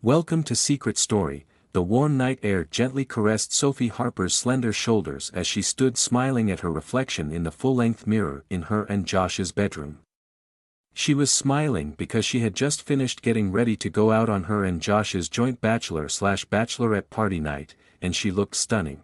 Welcome to Secret Story. The warm night air gently caressed Sophie Harper's slender shoulders as she stood smiling at her reflection in the full-length mirror in her and Josh's bedroom. She was smiling because she had just finished getting ready to go out on her and Josh's joint bachelor/bachelorette party night, and she looked stunning.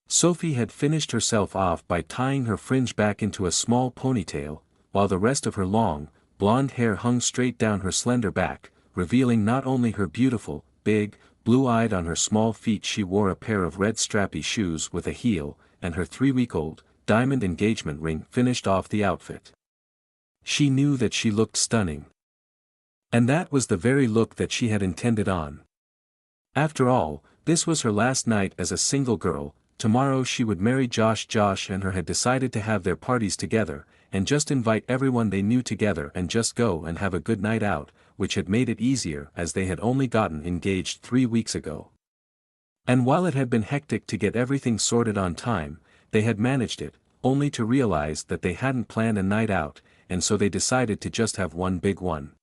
Sophie had finished herself off by tying her fringe back into a small ponytail, while the rest of her long, blonde hair hung straight down her slender back, revealing not only her beautiful, big, blue-eyed on her small feet. She wore a pair of red strappy shoes with a heel, and her 3-week-old, diamond engagement ring finished off the outfit. She knew that she looked stunning. And that was the very look that she had intended on. After all, this was her last night as a single girl. Tomorrow she would marry Josh. Josh and her had decided to have their parties together, and just invite everyone they knew together and just go and have a good night out, which had made it easier as they had only gotten engaged 3 weeks ago. And while it had been hectic to get everything sorted on time, they had managed it, only to realize that they hadn't planned a night out, and so they decided to just have one big one.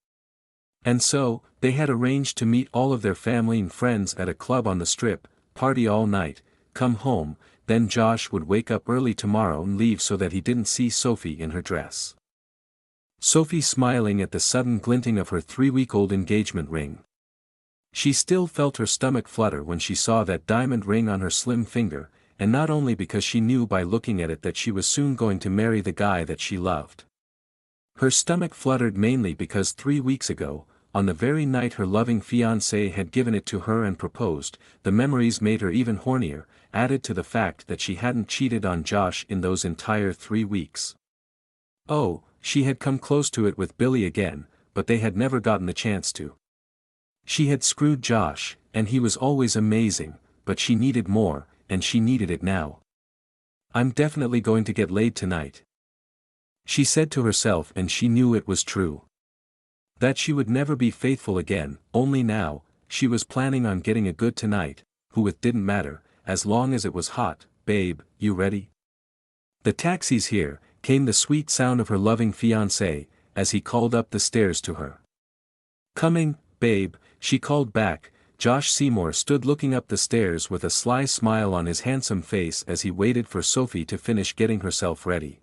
And so, they had arranged to meet all of their family and friends at a club on the Strip, party all night, come home, then Josh would wake up early tomorrow and leave so that he didn't see Sophie in her dress. Sophie smiling at the sudden glinting of her 3-week-old engagement ring. She still felt her stomach flutter when she saw that diamond ring on her slim finger, and not only because she knew by looking at it that she was soon going to marry the guy that she loved. Her stomach fluttered mainly because 3 weeks ago, on the very night her loving fiancé had given it to her and proposed, the memories made her even hornier, added to the fact that she hadn't cheated on Josh in those entire 3 weeks. Oh, she had come close to it with Billy again, but they had never gotten the chance to. She had screwed Josh, and he was always amazing, but she needed more, and she needed it now. I'm definitely going to get laid tonight, she said to herself, and she knew it was true. That she would never be faithful again, only now, she was planning on getting a good tonight, who it didn't matter, as long as it was hot. Babe, you ready? The taxi's here, came the sweet sound of her loving fiancé, as he called up the stairs to her. Coming, babe, she called back. Josh Seymour stood looking up the stairs with a sly smile on his handsome face as he waited for Sophie to finish getting herself ready.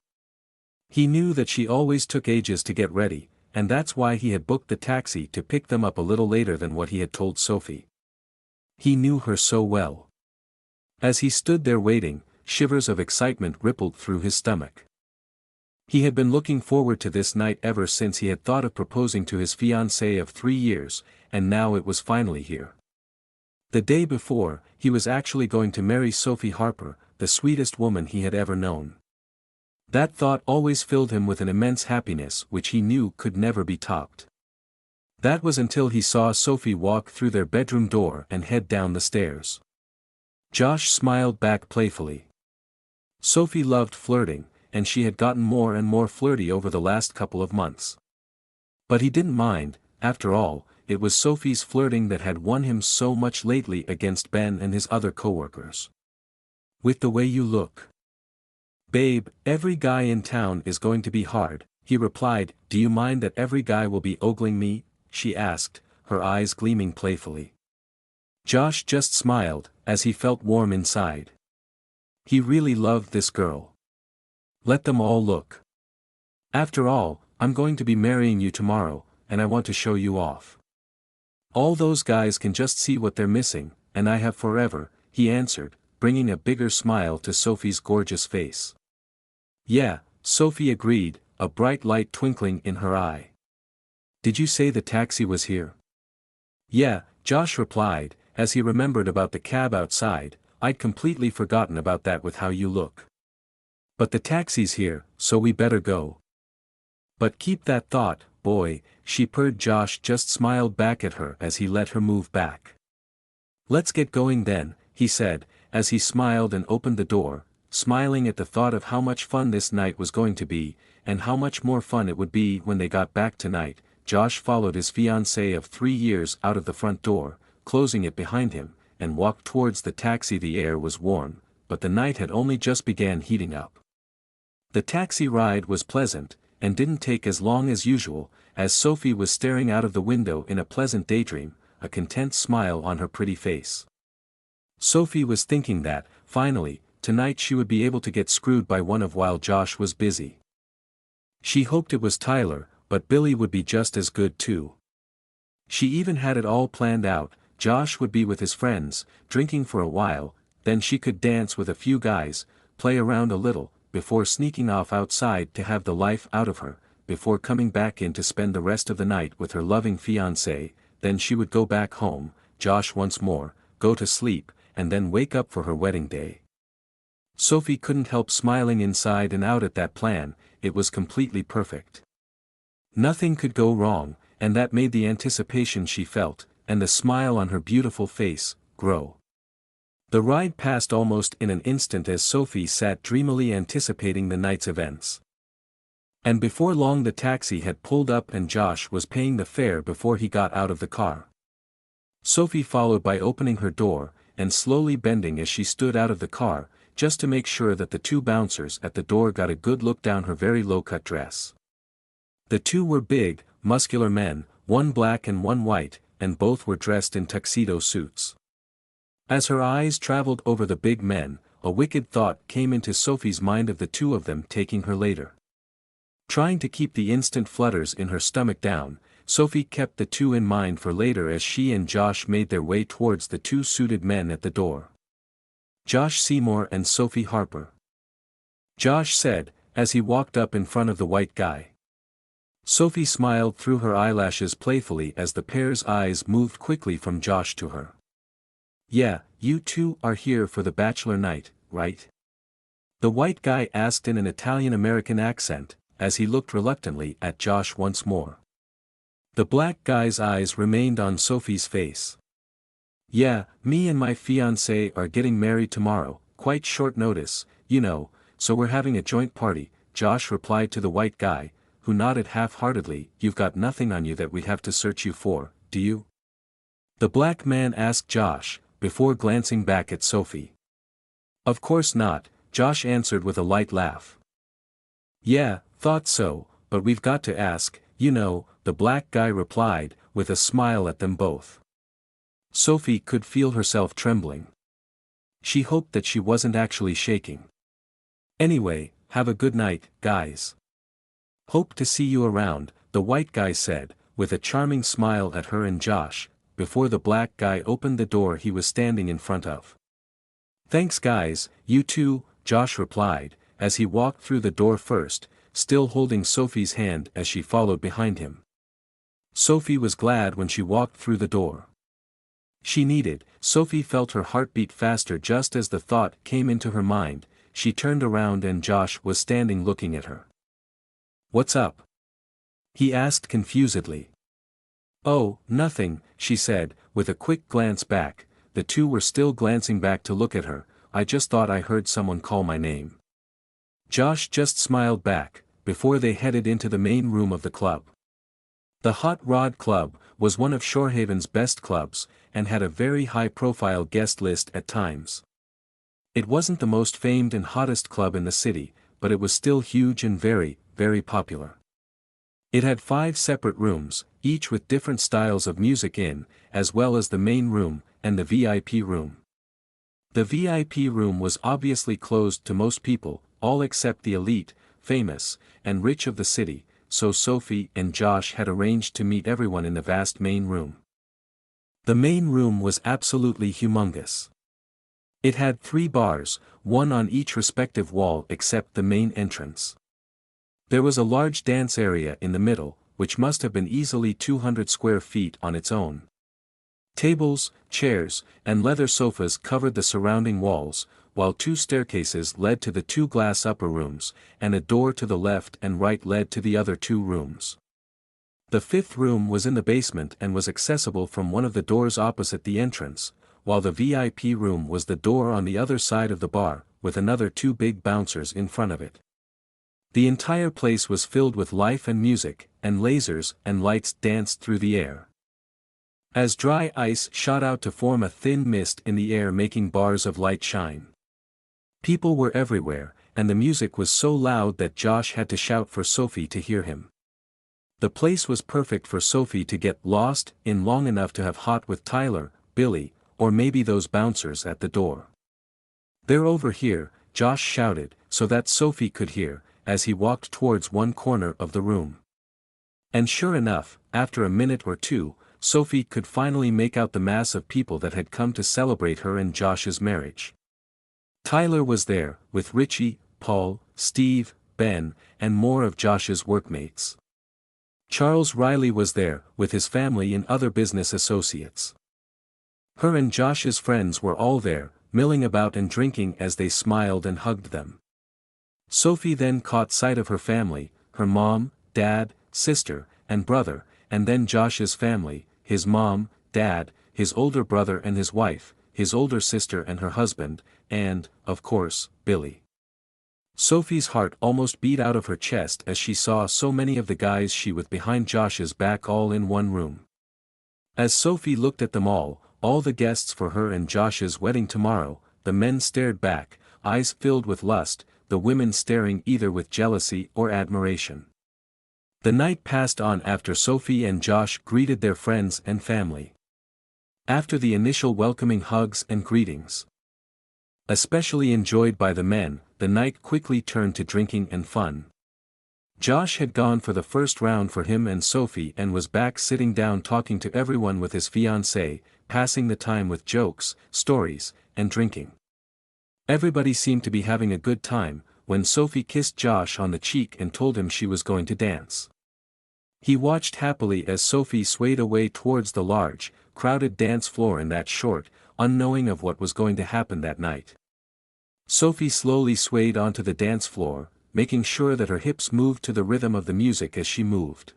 He knew that she always took ages to get ready, and that's why he had booked the taxi to pick them up a little later than what he had told Sophie. He knew her so well. As he stood there waiting, shivers of excitement rippled through his stomach. He had been looking forward to this night ever since he had thought of proposing to his fiancée of 3 years, and now it was finally here. The day before, he was actually going to marry Sophie Harper, the sweetest woman he had ever known. That thought always filled him with an immense happiness which he knew could never be topped. That was until he saw Sophie walk through their bedroom door and head down the stairs. Josh smiled back playfully. Sophie loved flirting, and she had gotten more and more flirty over the last couple of months. But he didn't mind. After all, it was Sophie's flirting that had won him so much lately against Ben and his other coworkers. With the way you look, babe, every guy in town is going to be hard, he replied. Do you mind that every guy will be ogling me? She asked, her eyes gleaming playfully. Josh just smiled, as he felt warm inside. He really loved this girl. Let them all look. After all, I'm going to be marrying you tomorrow, and I want to show you off. All those guys can just see what they're missing, and I have forever, he answered, bringing a bigger smile to Sophie's gorgeous face. Yeah, Sophie agreed, a bright light twinkling in her eye. Did you say the taxi was here? Yeah, Josh replied, as he remembered about the cab outside. I'd completely forgotten about that with how you look. But the taxi's here, so we better go. But keep that thought, boy, she purred. Josh just smiled back at her as he let her move back. Let's get going then, he said, as he smiled and opened the door, smiling at the thought of how much fun this night was going to be, and how much more fun it would be when they got back tonight. Josh followed his fiancée of 3 years out of the front door, closing it behind him, and walked towards the taxi. The air was warm, but the night had only just began heating up. The taxi ride was pleasant, and didn't take as long as usual, as Sophie was staring out of the window in a pleasant daydream, a content smile on her pretty face. Sophie was thinking that, finally, tonight she would be able to get screwed by one of while Josh was busy. She hoped it was Tyler, but Billy would be just as good too. She even had it all planned out. Josh would be with his friends, drinking for a while, then she could dance with a few guys, play around a little, before sneaking off outside to have the life out of her, before coming back in to spend the rest of the night with her loving fiancé. Then she would go back home, Josh once more, go to sleep, and then wake up for her wedding day. Sophie couldn't help smiling inside and out at that plan. It was completely perfect. Nothing could go wrong, and that made the anticipation she felt, and the smile on her beautiful face, grow. The ride passed almost in an instant as Sophie sat dreamily anticipating the night's events. And before long the taxi had pulled up and Josh was paying the fare before he got out of the car. Sophie followed by opening her door, and slowly bending as she stood out of the car, just to make sure that the two bouncers at the door got a good look down her very low-cut dress. The two were big, muscular men, one black and one white, and both were dressed in tuxedo suits. As her eyes traveled over the big men, a wicked thought came into Sophie's mind of the two of them taking her later. Trying to keep the instant flutters in her stomach down, Sophie kept the two in mind for later as she and Josh made their way towards the two suited men at the door. Josh Seymour and Sophie Harper. Josh said, as he walked up in front of the white guy. Sophie smiled through her eyelashes playfully as the pair's eyes moved quickly from Josh to her. "Yeah, you two are here for the bachelor night, right?" The white guy asked in an Italian-American accent, as he looked reluctantly at Josh once more. The black guy's eyes remained on Sophie's face. "Yeah, me and my fiancé are getting married tomorrow, quite short notice, you know, so we're having a joint party," Josh replied to the white guy, who nodded half-heartedly. "You've got nothing on you that we'd have to search you for, do you?" The black man asked Josh, before glancing back at Sophie. "Of course not," Josh answered with a light laugh. "Yeah, thought so, but we've got to ask, you know," the black guy replied, with a smile at them both. Sophie could feel herself trembling. She hoped that she wasn't actually shaking. "Anyway, have a good night, guys. Hope to see you around," the white guy said, with a charming smile at her and Josh, before the black guy opened the door he was standing in front of. "Thanks guys, you too," Josh replied, as he walked through the door first, still holding Sophie's hand as she followed behind him. Sophie was glad when she walked through the door. Sophie felt her heart beat faster just as the thought came into her mind. She turned around and Josh was standing looking at her. "What's up?" he asked confusedly. "Oh, nothing," she said, with a quick glance back. The two were still glancing back to look at her. "I just thought I heard someone call my name." Josh just smiled back, before they headed into the main room of the club. The Hot Rod Club was one of Shorehaven's best clubs, and had a very high-profile guest list at times. It wasn't the most famed and hottest club in the city, but it was still huge and very, very popular. It had 5 separate rooms, each with different styles of music in, as well as the main room, and the VIP room. The VIP room was obviously closed to most people, all except the elite, famous, and rich of the city, so Sophie and Josh had arranged to meet everyone in the vast main room. The main room was absolutely humongous. It had 3 bars, one on each respective wall except the main entrance. There was a large dance area in the middle, which must have been easily 200 square feet on its own. Tables, chairs, and leather sofas covered the surrounding walls, while 2 staircases led to the 2 glass upper rooms, and a door to the left and right led to the other 2 rooms. The 5th room was in the basement and was accessible from one of the doors opposite the entrance, while the VIP room was the door on the other side of the bar, with another 2 big bouncers in front of it. The entire place was filled with life and music, and lasers and lights danced through the air. As dry ice shot out to form a thin mist in the air making bars of light shine. People were everywhere, and the music was so loud that Josh had to shout for Sophie to hear him. The place was perfect for Sophie to get lost in long enough to have hot with Tyler, Billy, or maybe those bouncers at the door. "They're over here," Josh shouted, so that Sophie could hear, as he walked towards one corner of the room. And sure enough, after a minute or two, Sophie could finally make out the mass of people that had come to celebrate her and Josh's marriage. Tyler was there, with Richie, Paul, Steve, Ben, and more of Josh's workmates. Charles Riley was there, with his family and other business associates. Her and Josh's friends were all there, milling about and drinking as they smiled and hugged them. Sophie then caught sight of her family, her mom, dad, sister, and brother, and then Josh's family, his mom, dad, his older brother and his wife, his older sister and her husband, and, of course, Billy. Sophie's heart almost beat out of her chest as she saw so many of the guys she was behind Josh's back all in one room. As Sophie looked at them all the guests for her and Josh's wedding tomorrow, the men stared back, eyes filled with lust, the women staring either with jealousy or admiration. The night passed on after Sophie and Josh greeted their friends and family. After the initial welcoming hugs and greetings, especially enjoyed by the men, the night quickly turned to drinking and fun. Josh had gone for the first round for him and Sophie and was back sitting down talking to everyone with his fiancée, passing the time with jokes, stories, and drinking. Everybody seemed to be having a good time, when Sophie kissed Josh on the cheek and told him she was going to dance. He watched happily as Sophie swayed away towards the large, crowded dance floor in that short, unknowing of what was going to happen that night. Sophie slowly swayed onto the dance floor, making sure that her hips moved to the rhythm of the music as she moved.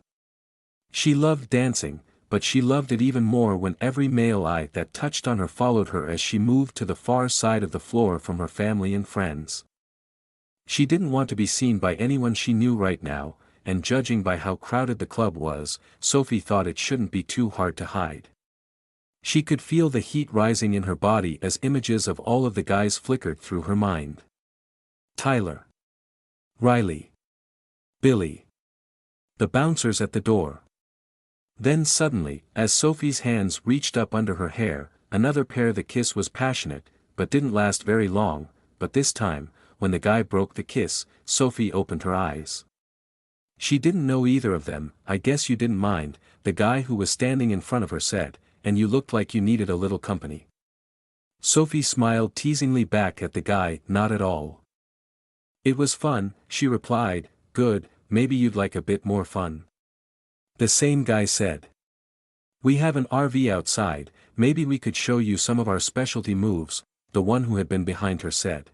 She loved dancing, but she loved it even more when every male eye that touched on her followed her as she moved to the far side of the floor from her family and friends. She didn't want to be seen by anyone she knew right now, and judging by how crowded the club was, Sophie thought it shouldn't be too hard to hide. She could feel the heat rising in her body as images of all of the guys flickered through her mind. Tyler, Riley, Billy, the bouncers at the door. Then suddenly, as Sophie's hands reached up under her hair, another pair. The kiss was passionate, but didn't last very long, but this time, when the guy broke the kiss, Sophie opened her eyes. She didn't know either of them. "I guess you didn't mind," the guy who was standing in front of her said, "and you looked like you needed a little company." Sophie smiled teasingly back at the guy. "Not at all. It was fun," she replied. "Good, maybe you'd like a bit more fun." The same guy said, "We have an RV outside, maybe we could show you some of our specialty moves," the one who had been behind her said.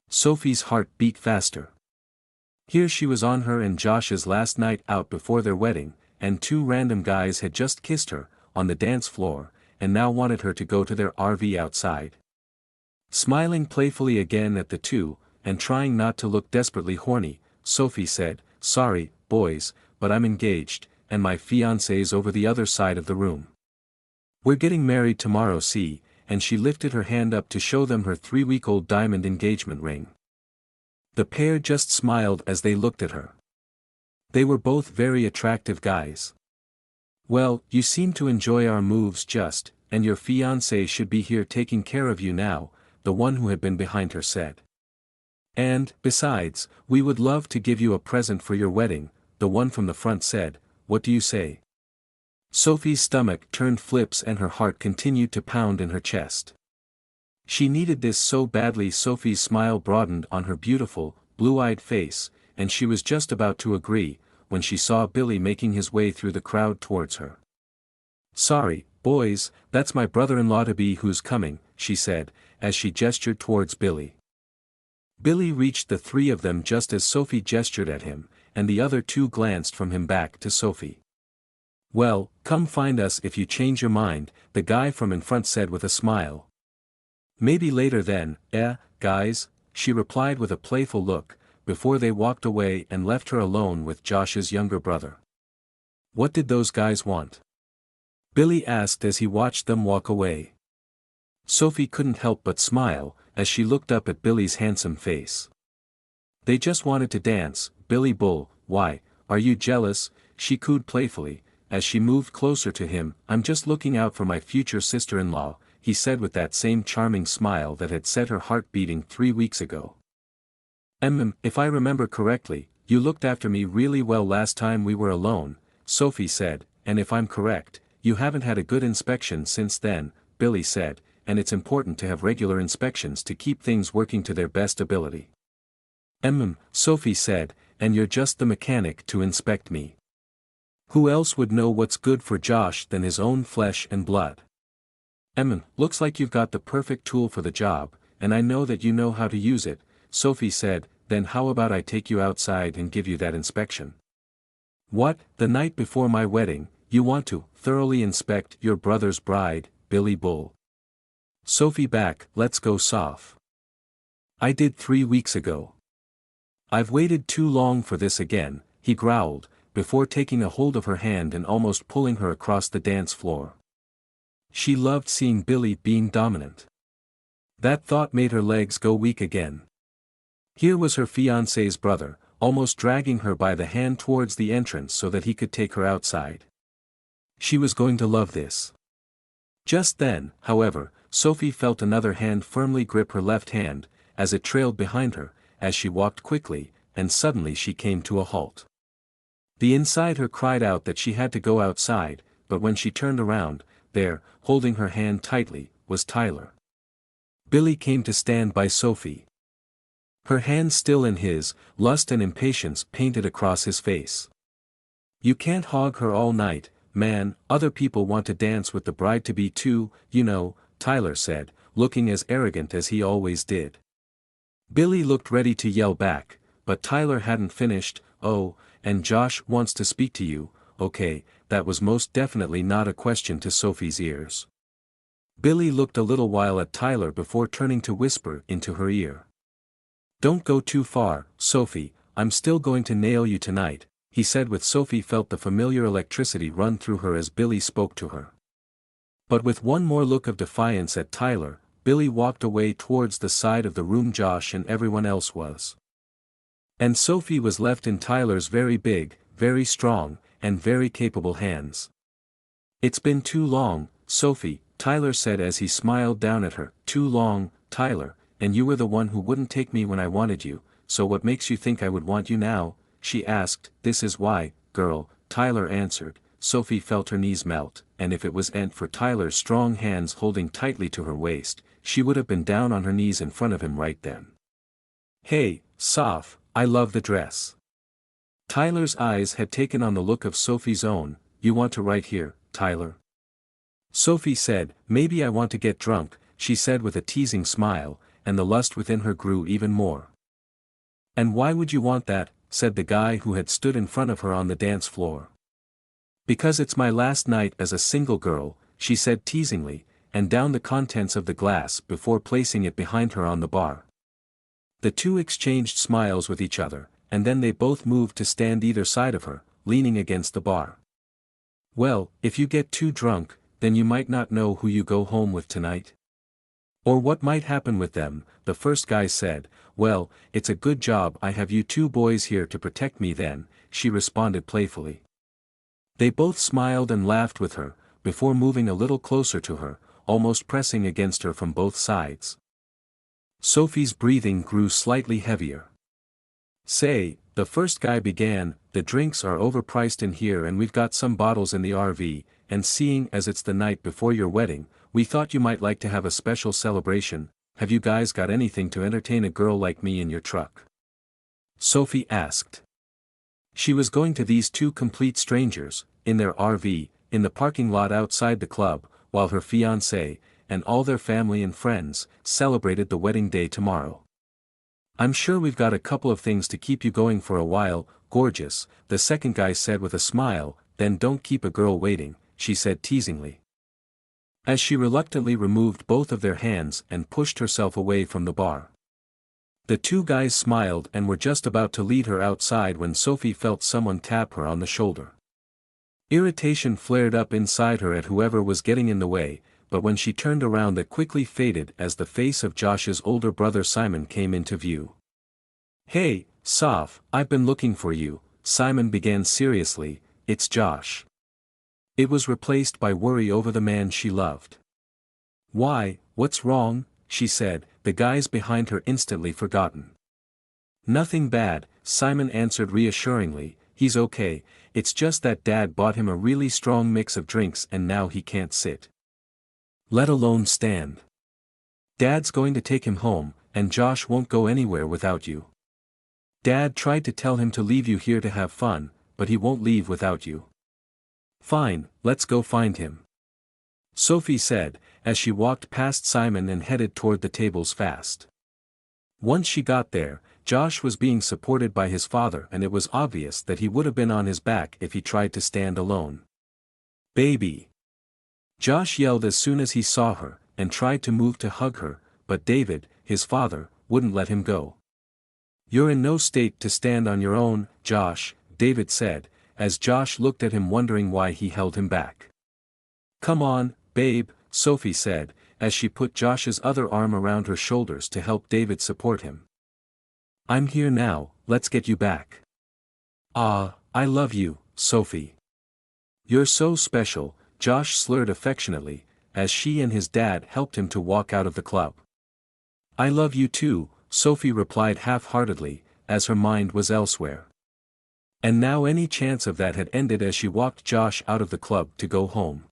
Sophie's heart beat faster. Here she was on her and Josh's last night out before their wedding, and two random guys had just kissed her, on the dance floor, and now wanted her to go to their RV outside. Smiling playfully again at the two, and trying not to look desperately horny, Sophie said, "Sorry, boys, but I'm engaged, and my fiancé's over the other side of the room. We're getting married tomorrow, see," and she lifted her hand up to show them her 3-week-old diamond engagement ring. The pair just smiled as they looked at her. They were both very attractive guys. "Well, you seem to enjoy our moves just, and your fiancé should be here taking care of you now," the one who had been behind her said. "And, besides, we would love to give you a present for your wedding," the one from the front said. "What do you say?" Sophie's stomach turned flips and her heart continued to pound in her chest. She needed this so badly. Sophie's smile broadened on her beautiful, blue-eyed face, and she was just about to agree, when she saw Billy making his way through the crowd towards her. "Sorry, boys, that's my brother-in-law-to-be who's coming," she said, as she gestured towards Billy. Billy reached the three of them just as Sophie gestured at him, and the other two glanced from him back to Sophie. "Well, come find us if you change your mind," the guy from in front said with a smile. "Maybe later then, guys," she replied with a playful look, before they walked away and left her alone with Josh's younger brother. "What did those guys want?" Billy asked as he watched them walk away. Sophie couldn't help but smile, as she looked up at Billy's handsome face. "They just wanted to dance, Billy Bull. Why, are you jealous? she cooed playfully, as she moved closer to him. "I'm just looking out for my future sister-in-law," he said with that same charming smile that had set her heart beating 3 weeks ago. If I remember correctly, you looked after me really well last time we were alone," Sophie said, "and if I'm correct, you haven't had a good inspection since then," Billy said, "and it's important to have regular inspections to keep things working to their best ability." Sophie said, "and you're just the mechanic to inspect me. Who else would know what's good for Josh than his own flesh and blood?" Looks like you've got the perfect tool for the job, and I know that you know how to use it," Sophie said. "Then how about I take you outside and give you that inspection?" "What, the night before my wedding, you want to thoroughly inspect your brother's bride, Billy Bull?" Sophie back, "Let's go Soph. I did 3 weeks ago. I've waited too long for this again," he growled, before taking a hold of her hand and almost pulling her across the dance floor. She loved seeing Billy being dominant. That thought made her legs go weak again. Here was her fiancé's brother, almost dragging her by the hand towards the entrance so that he could take her outside. She was going to love this. Just then, however, Sophie felt another hand firmly grip her left hand, as it trailed behind her, as she walked quickly, and suddenly she came to a halt. The inside her cried out that she had to go outside, but when she turned around, there, holding her hand tightly, was Tyler. Billy came to stand by Sophie. Her hand still in his, lust and impatience painted across his face. "You can't hog her all night, man, other people want to dance with the bride-to-be too, you know," Tyler said, looking as arrogant as he always did. Billy looked ready to yell back, but Tyler hadn't finished. "Oh, and Josh wants to speak to you." Okay, that was most definitely not a question to Sophie's ears. Billy looked a little while at Tyler before turning to whisper into her ear. "Don't go too far, Sophie, I'm still going to nail you tonight," he said with Sophie felt the familiar electricity run through her as Billy spoke to her. But with one more look of defiance at Tyler, Billy walked away towards the side of the room Josh and everyone else was. And Sophie was left in Tyler's very big, very strong, and very capable hands. "It's been too long, Sophie," Tyler said as he smiled down at her. "Too long, Tyler, and you were the one who wouldn't take me when I wanted you, so what makes you think I would want you now?" she asked. "This is why, girl," Tyler answered. Sophie felt her knees melt, and if it wasn't for Tyler's strong hands holding tightly to her waist, she would have been down on her knees in front of him right then. "Hey, Soph, I love the dress." Tyler's eyes had taken on the look of Sophie's own. "You want to right here, Tyler?" Sophie said, "Maybe I want to get drunk," she said with a teasing smile, and the lust within her grew even more. "And why would you want that?" said the guy who had stood in front of her on the dance floor. "Because it's my last night as a single girl," she said teasingly, and downed the contents of the glass before placing it behind her on the bar. The two exchanged smiles with each other, and then they both moved to stand either side of her, leaning against the bar. "Well, if you get too drunk, then you might not know who you go home with tonight. Or what might happen with them," the first guy said. "Well, it's a good job I have you two boys here to protect me then," she responded playfully. They both smiled and laughed with her, before moving a little closer to her, almost pressing against her from both sides. Sophie's breathing grew slightly heavier. "Say," the first guy began, "the drinks are overpriced in here and we've got some bottles in the RV, and seeing as it's the night before your wedding, we thought you might like to have a special celebration. Have you guys got anything to entertain a girl like me in your truck?" Sophie asked. She was going to these two complete strangers, in their RV, in the parking lot outside the club, while her fiancé, and all their family and friends, celebrated the wedding day tomorrow. "I'm sure we've got a couple of things to keep you going for a while, gorgeous," the second guy said with a smile. "Then don't keep a girl waiting," she said teasingly. As she reluctantly removed both of their hands and pushed herself away from the bar. The two guys smiled and were just about to lead her outside when Sophie felt someone tap her on the shoulder. Irritation flared up inside her at whoever was getting in the way, but when she turned around it quickly faded as the face of Josh's older brother Simon came into view. "Hey, Soph, I've been looking for you," Simon began seriously, it's Josh. It was replaced by worry over the man she loved. Why, what's wrong? She said, the guys behind her instantly forgotten. Nothing bad, Simon answered reassuringly, he's okay, it's just that Dad bought him a really strong mix of drinks and now he can't sit. Let alone stand. Dad's going to take him home, and Josh won't go anywhere without you. Dad tried to tell him to leave you here to have fun, but he won't leave without you. Fine, let's go find him. Sophie said, as she walked past Simon and headed toward the tables fast. Once she got there, Josh was being supported by his father and it was obvious that he would have been on his back if he tried to stand alone. Baby! Josh yelled as soon as he saw her, and tried to move to hug her, but David, his father, wouldn't let him go. You're in no state to stand on your own, Josh, David said, as Josh looked at him wondering why he held him back. Come on, babe, Sophie said, as she put Josh's other arm around her shoulders to help David support him. I'm here now, let's get you back. Ah, I love you, Sophie. You're so special, Josh slurred affectionately, as she and his dad helped him to walk out of the club. I love you too, Sophie replied half-heartedly, as her mind was elsewhere. And now any chance of that had ended as she walked Josh out of the club to go home.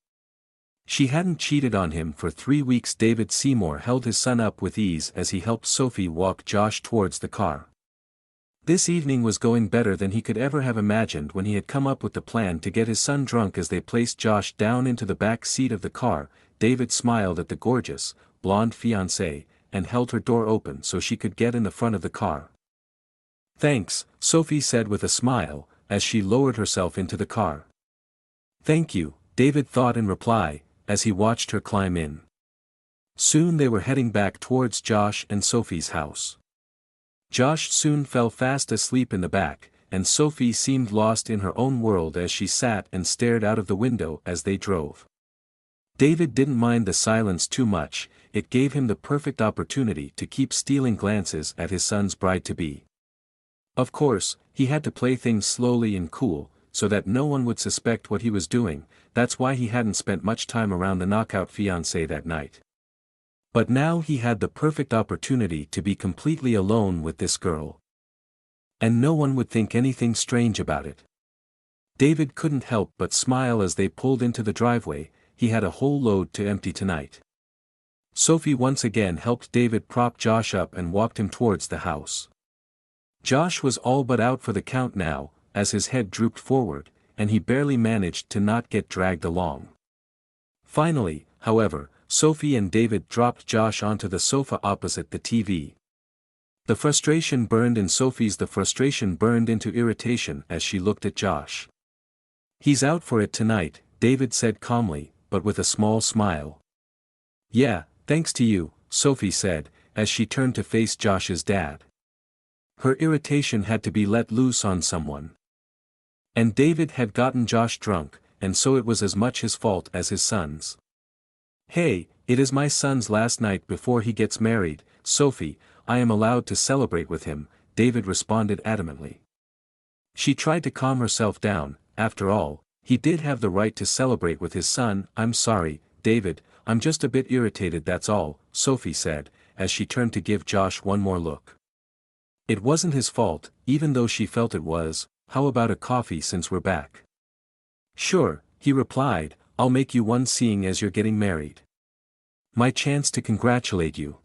She hadn't cheated on him for 3 weeks. David Seymour held his son up with ease as he helped Sophie walk Josh towards the car. This evening was going better than he could ever have imagined when he had come up with the plan to get his son drunk. As they placed Josh down into the back seat of the car, David smiled at the gorgeous, blonde fiancée, and held her door open so she could get in the front of the car. Thanks, Sophie said with a smile, as she lowered herself into the car. Thank you, David thought in reply, as he watched her climb in. Soon they were heading back towards Josh and Sophie's house. Josh soon fell fast asleep in the back, and Sophie seemed lost in her own world as she sat and stared out of the window as they drove. David didn't mind the silence too much, it gave him the perfect opportunity to keep stealing glances at his son's bride-to-be. Of course, he had to play things slowly and cool, so that no one would suspect what he was doing. That's why he hadn't spent much time around the knockout fiancée that night. But now he had the perfect opportunity to be completely alone with this girl. And no one would think anything strange about it. David couldn't help but smile as they pulled into the driveway. He had a whole load to empty tonight. Sophie once again helped David prop Josh up and walked him towards the house. Josh was all but out for the count now, as his head drooped forward, and he barely managed to not get dragged along. Finally, however, Sophie and David dropped Josh onto the sofa opposite the TV. The frustration burned in Sophie's. The frustration burned into irritation as she looked at Josh. He's out for it tonight, David said calmly, but with a small smile. Yeah, thanks to you, Sophie said, as she turned to face Josh's dad. Her irritation had to be let loose on someone. And David had gotten Josh drunk, and so it was as much his fault as his son's. Hey, it is my son's last night before he gets married, Sophie, I am allowed to celebrate with him, David responded adamantly. She tried to calm herself down. After all, he did have the right to celebrate with his son. I'm sorry, David, I'm just a bit irritated, that's all, Sophie said, as she turned to give Josh one more look. It wasn't his fault, even though she felt it was. How about a coffee since we're back? Sure, he replied, I'll make you one seeing as you're getting married. My chance to congratulate you.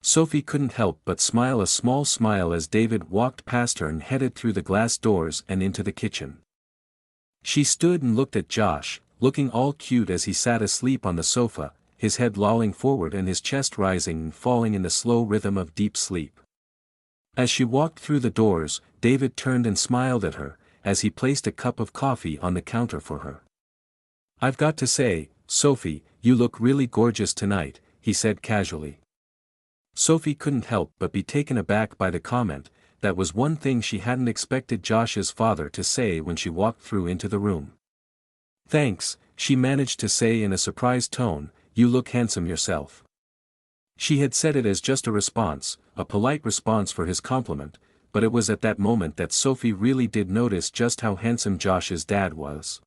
Sophie couldn't help but smile a small smile as David walked past her and headed through the glass doors and into the kitchen. She stood and looked at Josh, looking all cute as he sat asleep on the sofa, his head lolling forward and his chest rising and falling in the slow rhythm of deep sleep. As she walked through the doors, David turned and smiled at her, as he placed a cup of coffee on the counter for her. I've got to say, Sophie, you look really gorgeous tonight, he said casually. Sophie couldn't help but be taken aback by the comment. That was one thing she hadn't expected Josh's father to say when she walked through into the room. Thanks, she managed to say in a surprised tone, you look handsome yourself. She had said it as just a response, a polite response for his compliment, but it was at that moment that Sophie really did notice just how handsome Josh's dad was.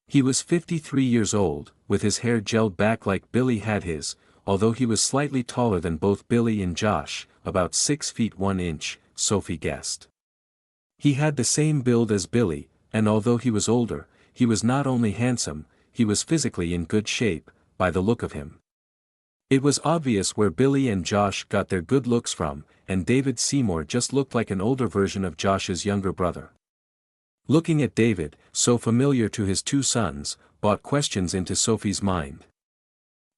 He was 53 years old, with his hair gelled back like Billy had his, although he was slightly taller than both Billy and Josh, about 6 feet 1 inch, Sophie guessed. He had the same build as Billy, and although he was older, he was not only handsome, he was physically in good shape, by the look of him. It was obvious where Billy and Josh got their good looks from, and David Seymour just looked like an older version of Josh's younger brother. Looking at David, so familiar to his two sons, brought questions into Sophie's mind.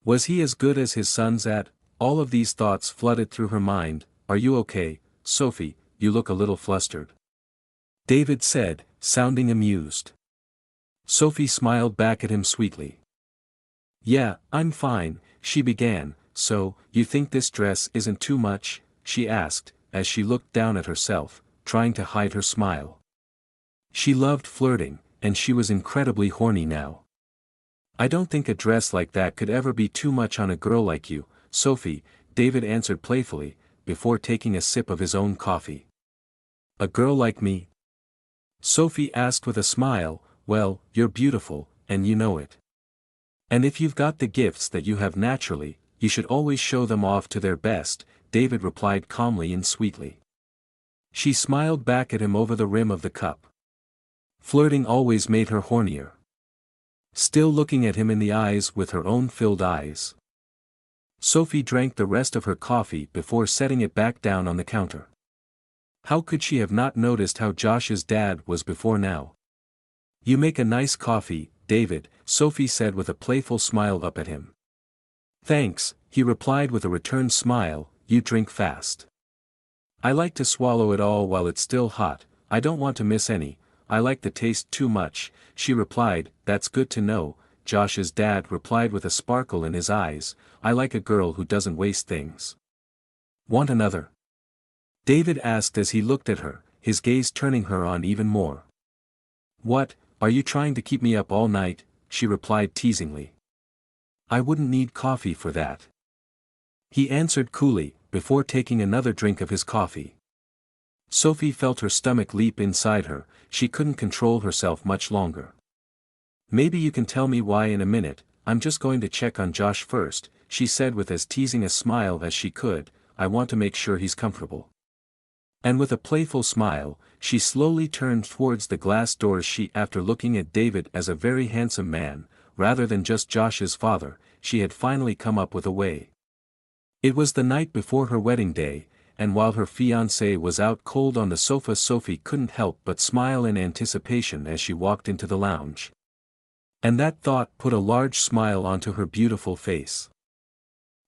Was he as good as his sons at? All of these thoughts flooded through her mind. Are you okay, Sophie? You look a little flustered. David said, sounding amused. Sophie smiled back at him sweetly. Yeah, I'm fine, she began. So, you think this dress isn't too much? She asked, as she looked down at herself, trying to hide her smile. She loved flirting, and she was incredibly horny now. I don't think a dress like that could ever be too much on a girl like you, Sophie, David answered playfully, before taking a sip of his own coffee. A girl like me? Sophie asked with a smile. Well, you're beautiful, and you know it. And if you've got the gifts that you have naturally, you should always show them off to their best, David replied calmly and sweetly. She smiled back at him over the rim of the cup. Flirting always made her hornier. Still looking at him in the eyes with her own filled eyes. Sophie drank the rest of her coffee before setting it back down on the counter. How could she have not noticed how Josh's dad was before now? You make a nice coffee, David, Sophie said with a playful smile up at him. Thanks, he replied with a return smile. You drink fast. I like to swallow it all while it's still hot. I don't want to miss any. I like the taste too much, she replied. That's good to know, Josh's dad replied with a sparkle in his eyes. I like a girl who doesn't waste things. Want another? David asked as he looked at her, his gaze turning her on even more. What, are you trying to keep me up all night? She replied teasingly. I wouldn't need coffee for that. He answered coolly, before taking another drink of his coffee. Sophie felt her stomach leap inside her. She couldn't control herself much longer. Maybe you can tell me why in a minute. I'm just going to check on Josh first, she said with as teasing a smile as she could. I want to make sure he's comfortable. And with a playful smile, she slowly turned towards the glass doors. After looking at David as a very handsome man, rather than just Josh's father, she had finally come up with a way. It was the night before her wedding day, and while her fiancé was out cold on the sofa, Sophie couldn't help but smile in anticipation as she walked into the lounge. And that thought put a large smile onto her beautiful face.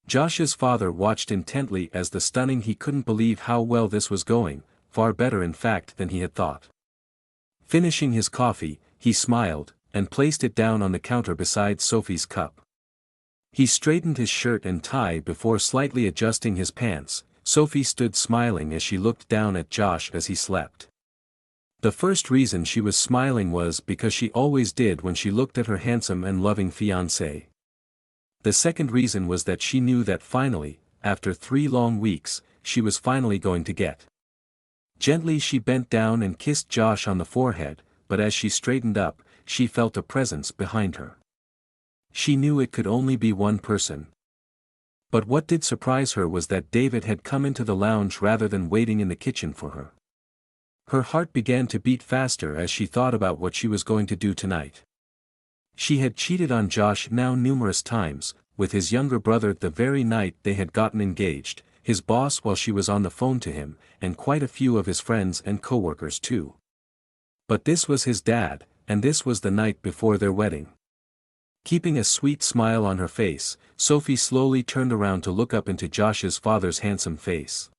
Josh's father watched intently as the stunning. He couldn't believe how well this was going, far better in fact than he had thought. Finishing his coffee, he smiled, and placed it down on the counter beside Sophie's cup. He straightened his shirt and tie before slightly adjusting his pants. Sophie stood smiling as she looked down at Josh as he slept. The first reason she was smiling was because she always did when she looked at her handsome and loving fiancé. The second reason was that she knew that finally, after 3 long weeks, she was finally going to get. Gently she bent down and kissed Josh on the forehead, but as she straightened up, she felt a presence behind her. She knew it could only be one person. But what did surprise her was that David had come into the lounge rather than waiting in the kitchen for her. Her heart began to beat faster as she thought about what she was going to do tonight. She had cheated on Josh now numerous times, with his younger brother the very night they had gotten engaged, his boss while she was on the phone to him, and quite a few of his friends and coworkers too. But this was his dad, and this was the night before their wedding. Keeping a sweet smile on her face, Sophie slowly turned around to look up into Josh's father's handsome face.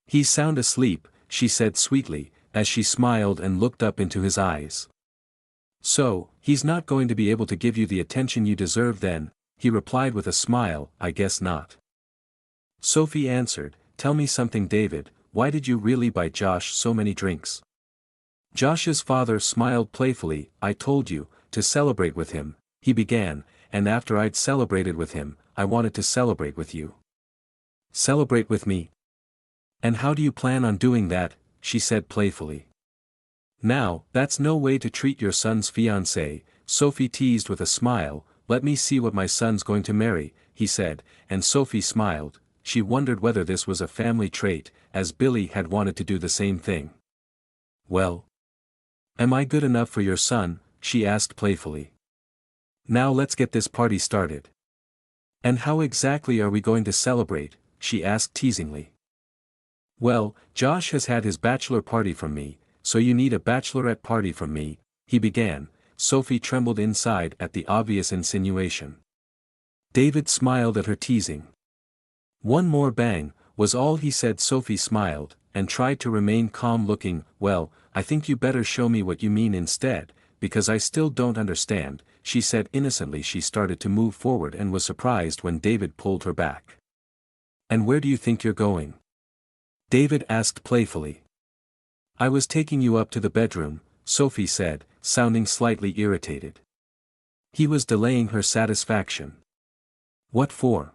He's sound asleep, she said sweetly, as she smiled and looked up into his eyes. So, he's not going to be able to give you the attention you deserve then, he replied with a smile. I guess not. Sophie answered, tell me something, David, why did you really buy Josh so many drinks? Josh's father smiled playfully. I told you, to celebrate with him, he began, and after I'd celebrated with him, I wanted to celebrate with you. Celebrate with me? And how do you plan on doing that? She said playfully. Now, that's no way to treat your son's fiancée, Sophie teased with a smile. Let me see what my son's going to marry, he said, and Sophie smiled. She wondered whether this was a family trait, as Billy had wanted to do the same thing. Well, am I good enough for your son? She asked playfully. Now let's get this party started. And how exactly are we going to celebrate? She asked teasingly. Well, Josh has had his bachelor party from me, so you need a bachelorette party from me, he began. Sophie trembled inside at the obvious insinuation. David smiled at her teasing. One more bang, was all he said. Sophie smiled, and tried to remain calm looking. Well, I think you better show me what you mean instead, because I still don't understand, she said innocently. She started to move forward and was surprised when David pulled her back. And where do you think you're going? David asked playfully. I was taking you up to the bedroom, Sophie said, sounding slightly irritated. He was delaying her satisfaction. What for?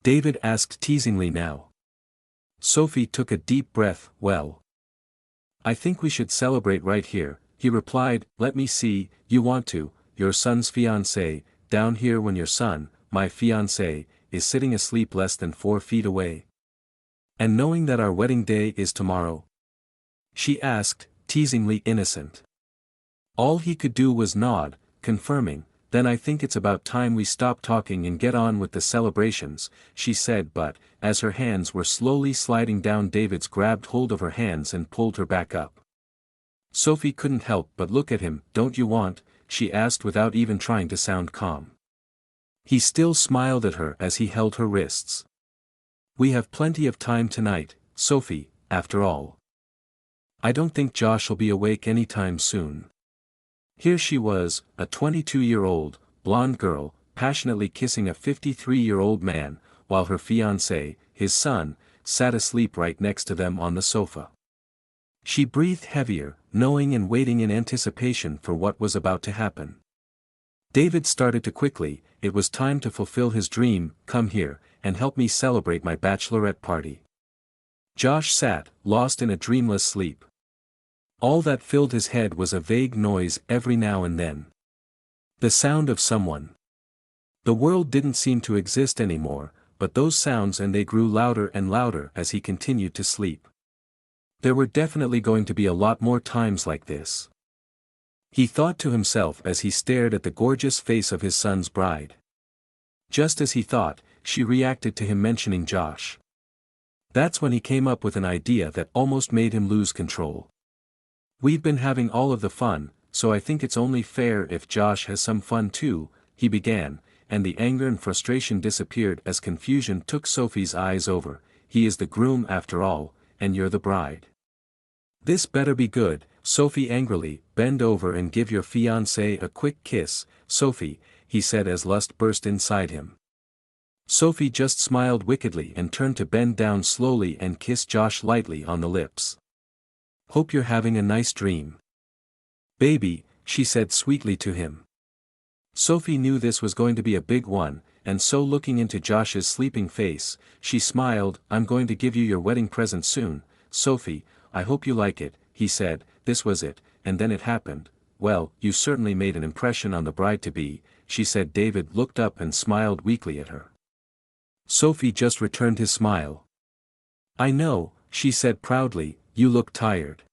David asked teasingly now. Sophie took a deep breath. Well, I think we should celebrate right here, he replied. Let me see, you want to, your son's fiancée, down here when your son, my fiancé, is sitting asleep less than 4 feet away? And knowing that our wedding day is tomorrow? She asked, teasingly innocent. All he could do was nod, confirming, then I think it's about time we stop talking and get on with the celebrations, she said. But, as her hands were slowly sliding down, David's grabbed hold of her hands and pulled her back up. Sophie couldn't help but look at him. Don't you want? She asked without even trying to sound calm. He still smiled at her as he held her wrists. We have plenty of time tonight, Sophie, after all. I don't think Josh will be awake anytime soon. Here she was, a 22-year-old, blonde girl, passionately kissing a 53-year-old man, while her fiancé, his son, sat asleep right next to them on the sofa. She breathed heavier, knowing and waiting in anticipation for what was about to happen. David started to quickly. It was time to fulfill his dream. Come here, and help me celebrate my bachelorette party. Josh sat, lost in a dreamless sleep. All that filled his head was a vague noise every now and then. The sound of someone. The world didn't seem to exist anymore, but those sounds, and they grew louder and louder as he continued to sleep. There were definitely going to be a lot more times like this. He thought to himself as he stared at the gorgeous face of his son's bride. Just as he thought, she reacted to him mentioning Josh. That's when he came up with an idea that almost made him lose control. We've been having all of the fun, so I think it's only fair if Josh has some fun too, he began, and the anger and frustration disappeared as confusion took Sophie's eyes over. He is the groom after all, and you're the bride. This better be good, Sophie angrily. Bend over and give your fiancé a quick kiss, Sophie, he said as lust burst inside him. Sophie just smiled wickedly and turned to bend down slowly and kiss Josh lightly on the lips. Hope you're having a nice dream. Baby, she said sweetly to him. Sophie knew this was going to be a big one, and so looking into Josh's sleeping face, she smiled. I'm going to give you your wedding present soon, Sophie, I hope you like it, he said. This was it, and then it happened. Well, you certainly made an impression on the bride-to-be, she said. David looked up and smiled weakly at her. Sophie just returned his smile. I know, she said proudly, you look tired.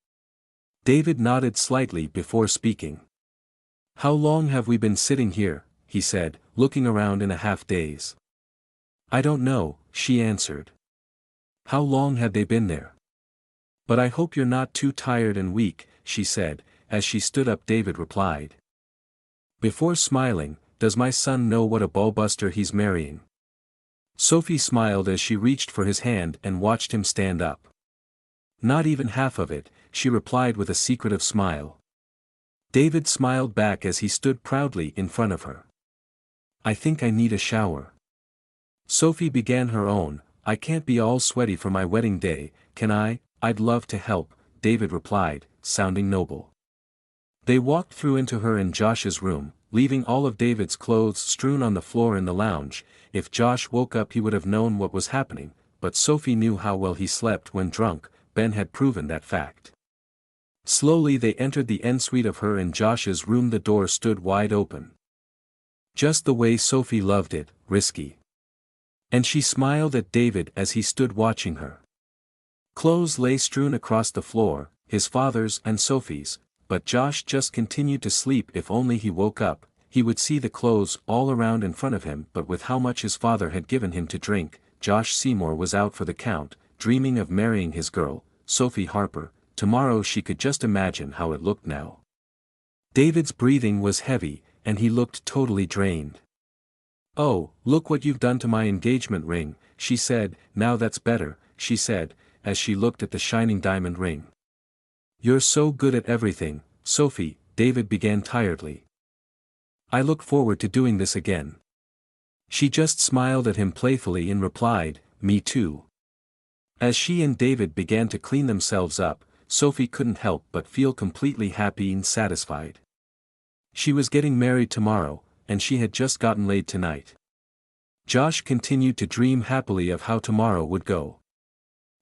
David nodded slightly before speaking. How long have we been sitting here, he said, looking around in a half-daze. I don't know, she answered. How long had they been there? But I hope you're not too tired and weak, she said, as she stood up. David replied. Before smiling, does my son know what a ballbuster he's marrying? Sophie smiled as she reached for his hand and watched him stand up. Not even half of it, she replied with a secretive smile. David smiled back as he stood proudly in front of her. I think I need a shower. Sophie began her own. I can't be all sweaty for my wedding day, can I? I'd love to help, David replied, sounding noble. They walked through into her and Josh's room, leaving all of David's clothes strewn on the floor in the lounge. If Josh woke up he would have known what was happening, but Sophie knew how well he slept when drunk. Ben had proven that fact. Slowly they entered the ensuite of her and Josh's room. The door stood wide open. Just the way Sophie loved it, risky. And she smiled at David as he stood watching her. Clothes lay strewn across the floor, his father's and Sophie's, but Josh just continued to sleep. If only he woke up, he would see the clothes all around in front of him. But with how much his father had given him to drink, Josh Seymour was out for the count, dreaming of marrying his girl, Sophie Harper. Tomorrow she could just imagine how it looked now. David's breathing was heavy, and he looked totally drained. "Oh, look what you've done to my engagement ring," she said. "Now that's better," she said, as she looked at the shining diamond ring. "You're so good at everything, Sophie," David began tiredly. "I look forward to doing this again." She just smiled at him playfully and replied, "Me too." As she and David began to clean themselves up, Sophie couldn't help but feel completely happy and satisfied. She was getting married tomorrow, and she had just gotten laid tonight. Josh continued to dream happily of how tomorrow would go.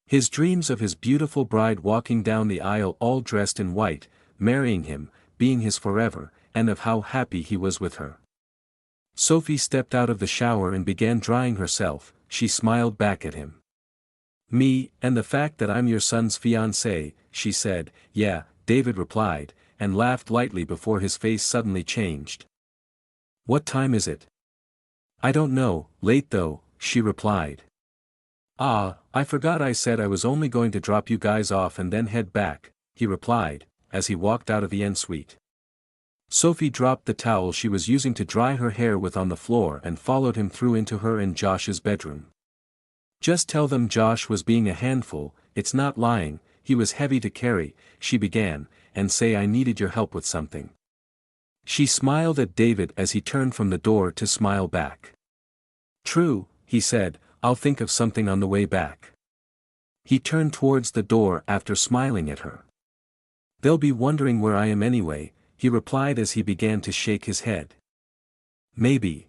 His dreams of his beautiful bride walking down the aisle all dressed in white, marrying him, being his forever, and of how happy he was with her. Sophie stepped out of the shower and began drying herself. She smiled back at him. "Me, and the fact that I'm your son's fiancée," she said. "Yeah," David replied, and laughed lightly before his face suddenly changed. "What time is it?" "I don't know, late though," she replied. "Ah, I forgot I said I was only going to drop you guys off and then head back," he replied, as he walked out of the ensuite. Sophie dropped the towel she was using to dry her hair with on the floor and followed him through into her and Josh's bedroom. "Just tell them Josh was being a handful, it's not lying, he was heavy to carry," she began, "and say I needed your help with something." She smiled at David as he turned from the door to smile back. "True," he said, "I'll think of something on the way back." He turned towards the door after smiling at her. "They'll be wondering where I am anyway," he replied as he began to shake his head. "Maybe."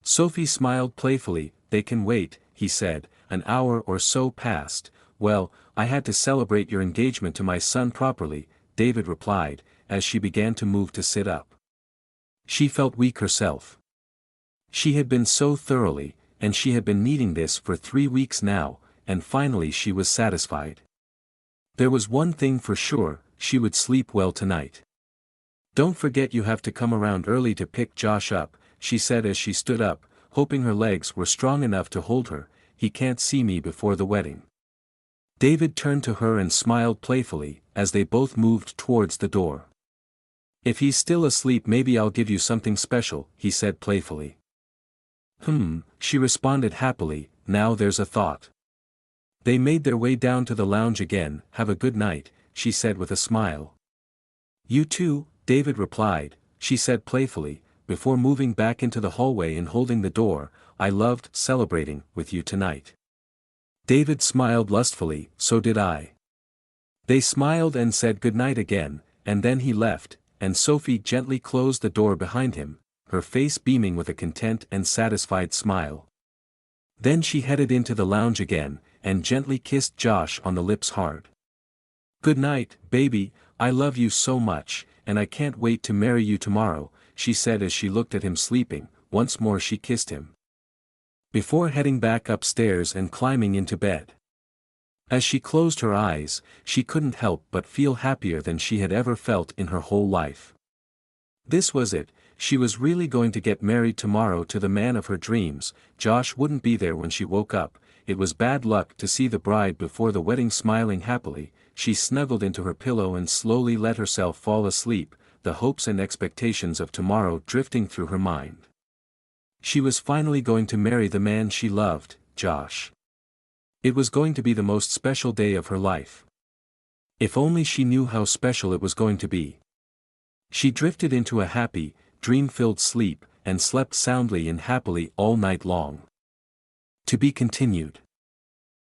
Sophie smiled playfully. "They can wait," he said. "An hour or so passed. "Well, I had to celebrate your engagement to my son properly," David replied, as she began to move to sit up. She felt weak herself. She had been so thoroughly, and she had been needing this for 3 weeks now, and finally she was satisfied. There was one thing for sure, she would sleep well tonight. "Don't forget you have to come around early to pick Josh up," she said as she stood up, hoping her legs were strong enough to hold her. "He can't see me before the wedding." David turned to her and smiled playfully, as they both moved towards the door. "If he's still asleep maybe I'll give you something special," he said playfully. She responded happily, "Now there's a thought." They made their way down to the lounge again. "Have a good night," she said with a smile. "You too," David replied, she said playfully, before moving back into the hallway and holding the door. "I loved celebrating with you tonight." David smiled lustfully. "So did I." They smiled and said goodnight again, and then he left, and Sophie gently closed the door behind him, her face beaming with a content and satisfied smile. Then she headed into the lounge again, and gently kissed Josh on the lips hard. "Good night, baby, I love you so much, and I can't wait to marry you tomorrow," she said as she looked at him sleeping. Once more she kissed him, before heading back upstairs and climbing into bed. As she closed her eyes, she couldn't help but feel happier than she had ever felt in her whole life. This was it, she was really going to get married tomorrow to the man of her dreams. Josh wouldn't be there when she woke up. It was bad luck to see the bride before the wedding smiling happily. She snuggled into her pillow and slowly let herself fall asleep, the hopes and expectations of tomorrow drifting through her mind. She was finally going to marry the man she loved, Josh. It was going to be the most special day of her life. If only she knew how special it was going to be. She drifted into a happy, dream-filled sleep, and slept soundly and happily all night long. To be continued.